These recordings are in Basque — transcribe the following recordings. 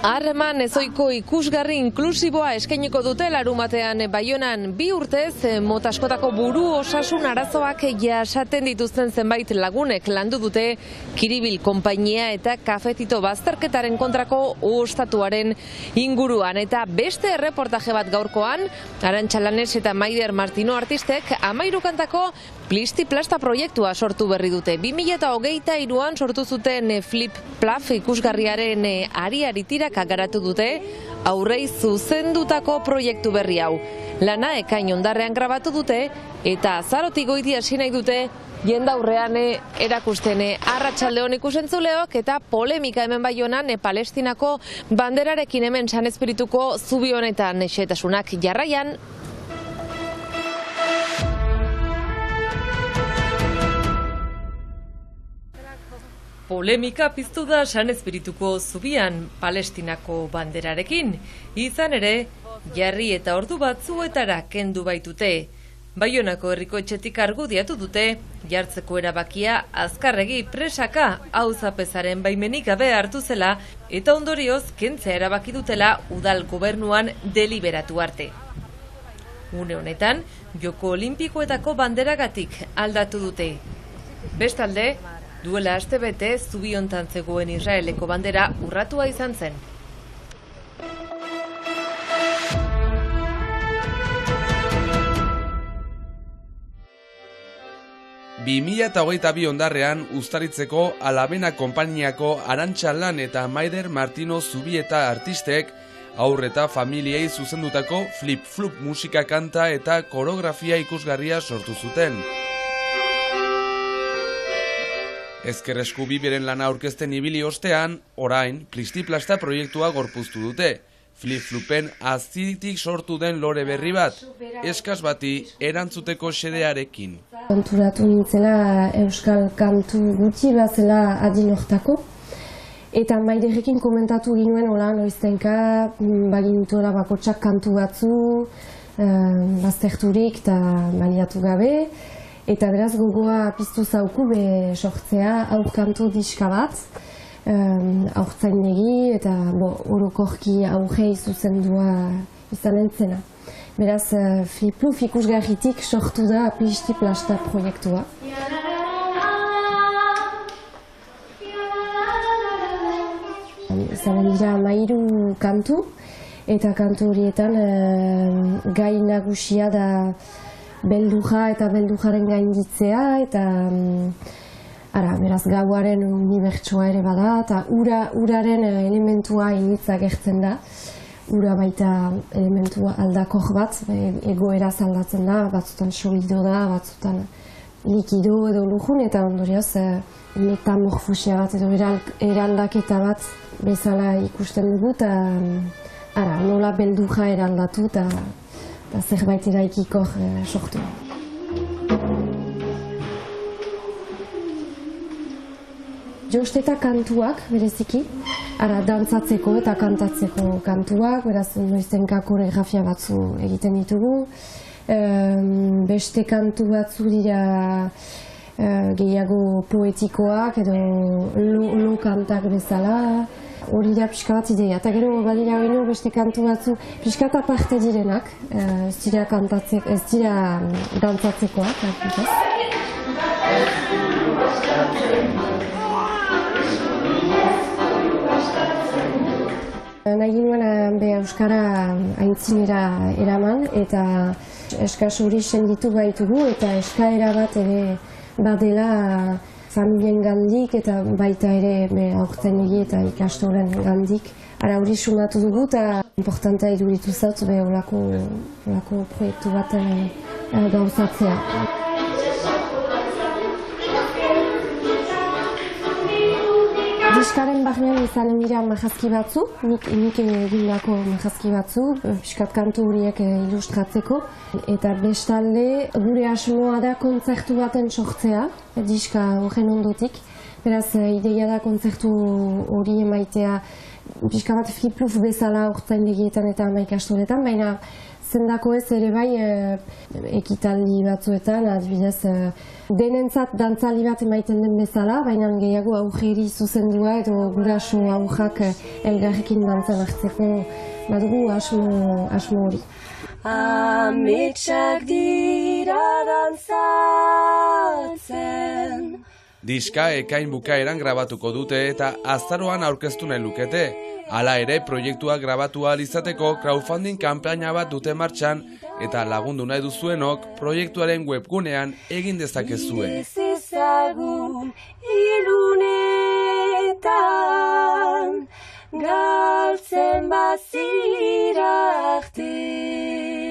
Harreman ezoiko ikusgarri inklusiboa eskainiko dute larunbatean Baionan 2 urtez mota askotako buru osasun arazoak jasaten dituzten zenbait lagunek landu dute Kiribil konpainia eta kafetito bazterketaren kontrako ostatuaren inguruan. Eta beste erreportaje bat gaurkoan, Arantxa Lanes eta Maider Martino artistek 13 kantako Plisti-plasta proiektua sortu berri dute. 2023an sortu zuten Flip-Plaf ikusgarriaren ari tirak garatu dute aurrei zuzendutako proiektu berri hau. Lana ekain hondarrean grabatu dute eta azarotik goiti hasi nahi dute jendaurrean erakusten. Arratsaldeon ikusentzuleok eta polemika hemen Baionan Palestinako banderarekin hemen San Espirituko zubi honetan xehetasunak jarraian. Polemika piztu da San Espirituko zubian Palestinako banderarekin. Izan ere, jarri eta ordu batzuetara kendu baitute. Baionako herriko etxetik argudiatu dute, jartzeko erabakia azkarregi presaka auzapezaren baimenik gabe hartu zela eta ondorioz kentzea erabaki dutela udal gobernuan deliberatu arte. Une honetan, Joko Olimpikoetako banderagatik aldatu dute. Bestalde, duela astebete zubi hontan zegoen Israeleko bandera urratua izan zen. Hondarrean Uztaritzeko Alabena konpainiako Arantxa Lan eta Maider Martino Zubieta artistek haur eta familiei zuzendutako flip-flup musika kanta eta koreografia ikusgarria sortu zuten. Ezker esku biberen lana aurkezten ibili ostean, orain, Plisti-plasta proiektua gorpuztu dute. Flip-flupen aztitik sortu den lore berri bat, eskaz bati erantzuteko xedearekin. Konturatu nintzela euskal kantu gutxi bazela adin hortako. Eta Maiderekin komentatu ginuen hola noiztenka, bagintuela bakotsak kantu batzu, bazterturik eta baliatu gabe. Eta beraz gogoa piztu zauku sortzea aurkantu diska bat, aurtzainegi eta orokorki aurrei zuzendua izan entzena. Beraz, Flip-Pluf ikusgarritik sortu da Plisti-plasta proiektua. Izanen dira 13 kantu, eta kantu horietan gai nagusia da beldurra eta beldurraren gainditzea, eta beraz gauaren unibertsoa ere bada, eta uraren elementua initza gertzen da. Ura baita elementua aldakor bat, egoeraz aldatzen da, batzutan solido da, batzutan likido edo lujun, eta ondorioz metamorfosia bat edo eraldaketa bat bezala ikusten dugu, eta nola beldurra eraldatu eta zerbait eraikikor sortu. Josteta kantuak, bereziki, dantzatzeko eta kantatzeko kantuak, beraz noiztenka koreografia batzu egiten ditugu. Beste kantu batzu dira gehiago poetikoak edo lo kantak bezala. Hori da pixka bat ideia, eta gero badira beste kantu batzu pixka eta parte direnak, ez dira dantzatzekoak. Nahi nuen euskara aintzinera eraman eta eskaz hori senditu baitugu eta eskaera bat ere badela familien gandik eta baita ere aurtenegi eta ikastoren gandik. Hori sumatu dugu eta importantea iduritu zaut olako proiektu baten gauzatzea. Diskaren barnean izanen dira majazki batzu, nik egindako majazki batzu, piskat kantu horiek ilustratzeko. Eta bestalde gure asmoa da kontzertu baten sortzea, diska horren ondotik. Beraz, ideia da kontzertu hori emaitea pixka bat Flip-Pluf bezala urtzaindegietan eta ikastoletan, baina zendako ez ere bai ekitaldi batzuetan, adibidez denentzat dantzali bat emaiten den bezala, baina gehiago aurreri zuzendua edo guraso aurrak elgarrekin dantzan hartzeko badugu asmo hori. Ametsak dira dantzatzen. Diska ekain bukaeran grabatuko dute eta azaroan aurkeztu nahi lukete. Hala ere, proiektua grabatu ahal izateko crowdfunding kanpaina bat dute martxan eta lagundu nahi duzuenok proiektuaren webgunean egin dezakezue. Ezagun ilunetan galtzen bazira artetan.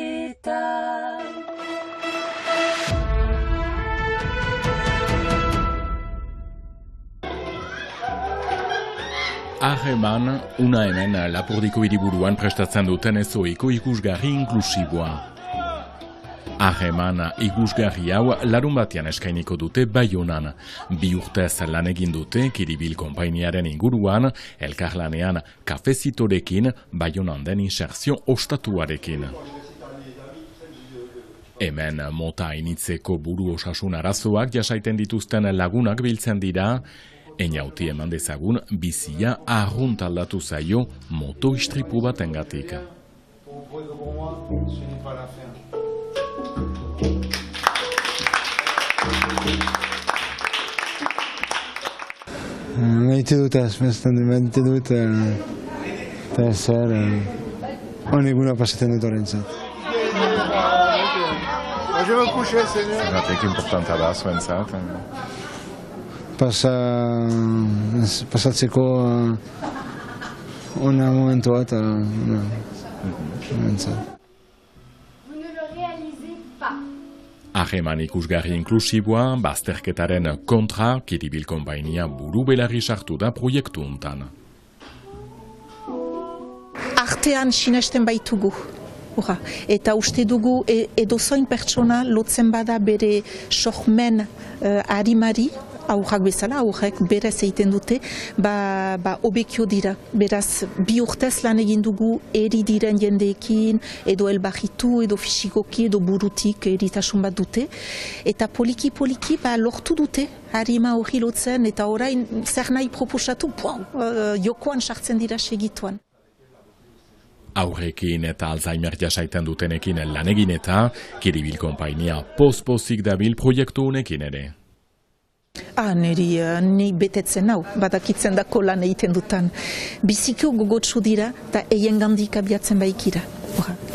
Harreman, una hemen Lapurdiko hiriburuan prestatzen duten ezoiko ikusgarri inklusiboa. Harreman ikusgarri hau larun batean eskainiko dute Baionan. 2 urtez lan egin dute Kiribil konpainiaren inguruan, elkarlanean kafezitorekin, Baionan den inserzio ostatuarekin. Hemen mota initzeko buru osasun arazoak jasaiten dituzten lagunak biltzen dira, Einauti eman dezagun bizia arrunt aldatu zaio moto istripu batengatik. Maite dut maite dut eta zer honeguna pasatzen dut horrentzat. Zergatik importanta da zuentzat? Pasatzeko ona momentua eta Harreman ikusgarri inklusiboa, bazterketaren kontra, Kiribil konpainia buru belarri sartu da proiektu hontan. Artean sinesten baitugu. Eta uste dugu edozoin pertsona lotzen bada bere sormen harimari, aurrak bezala, aurrek berez egiten dute, obekio dira. Beraz, 2 urtez lan egin dugu eri diren jendeekin, edo elbahitu, edo fisikoki, edo burutik eritasun bat dute. Eta poliki lortu dute, harima hori lotzen, eta orain zer nahi proposatu, jokoan sartzen dira segituan. Aurrekin eta Alzheimer jasaiten dutenekin lan egin eta Kiribil konpainia poz-pozik dabil proiektu honekin ere. Niri betetzen hau, badakitzen dako lan egiten dutan. Bizikio gogotsu dira eta eien gandik abiatzen baikira.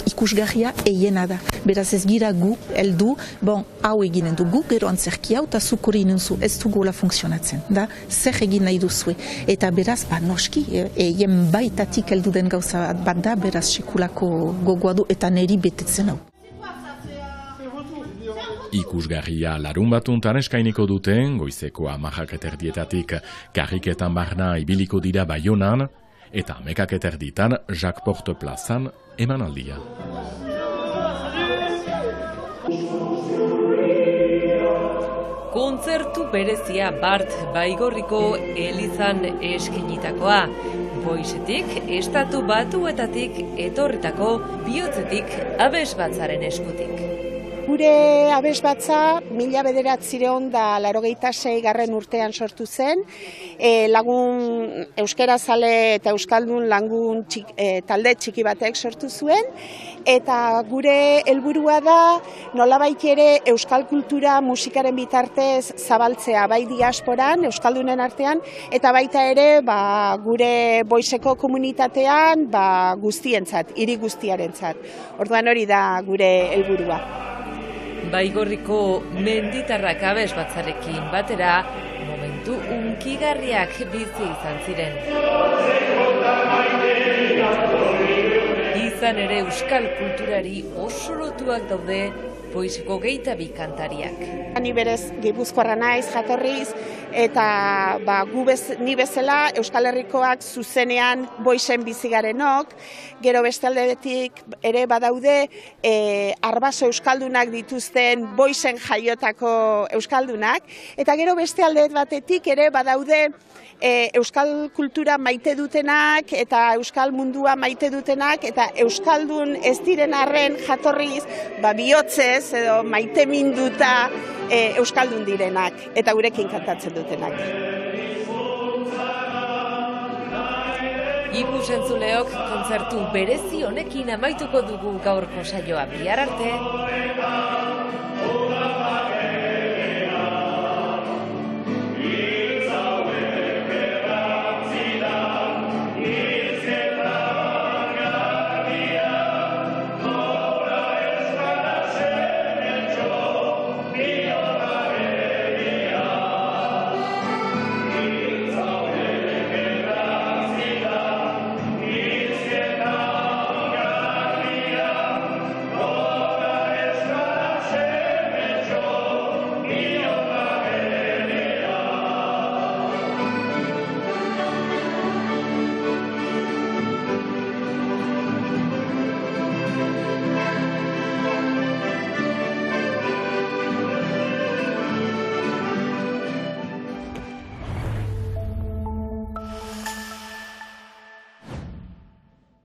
Ikusgarria eiena da. Beraz ez gira gu, heldu, hau eginen dugu, gero antzerki hau, eta zuk hori nunzu, ez dugola funtzionatzen. Zer egin nahi duzue. Eta beraz, noski, eien baitatik heldu den gauza bat da, beraz sekulako gogoa du, eta niri betetzen hau. Ikusgarria larun batuntan eskainiko dute, goizeko 10:00 karriketan barna ibiliko dira Baionan, eta 11:00 Jacques Porte plazan emanaldia. Kontzertu berezia Bart Baigorriko elizan eskinitakoa. Goizetik, Estatu Batuetatik etorritako bihotzetik abesbatzaren eskutik. Gure abesbatza 1986 urtean sortu zen, lagun euskerazale eta euskaldun lagun talde txiki batek sortu zuen, eta gure helburua da nolabait ere euskal kultura musikaren bitartez zabaltzea, bai diasporan, euskaldunen artean, eta baita ere gure boizeko komunitatean guztientzat, hiri guztiarentzat. Orduan hori da gure helburua. Baigorriko menditarrak abesbatzarekin batera, momentu hunkigarriak bizi izan ziren. Izan ere euskal kulturari oso lotuak daude Poisiko 22 kantariak. Ni berez Gipuzkoarra naiz jatorriz, eta ni bezala Euskal Herrikoak zuzenean boixen bizigarenok, gero beste aldetik ere badaude arbaso euskaldunak dituzten boixen jaiotako euskaldunak, eta gero beste alde batetik ere badaude euskal kultura maite dutenak eta euskal mundua maite dutenak eta euskaldun ez diren arren jatorriz bihotzez edo maite minduta euskaldun direnak eta gurekin kantatzen dutenak. Ikus-entzuleok kontzertu berezi honekin amaituko dugu gaurko saioa. Bihar arte!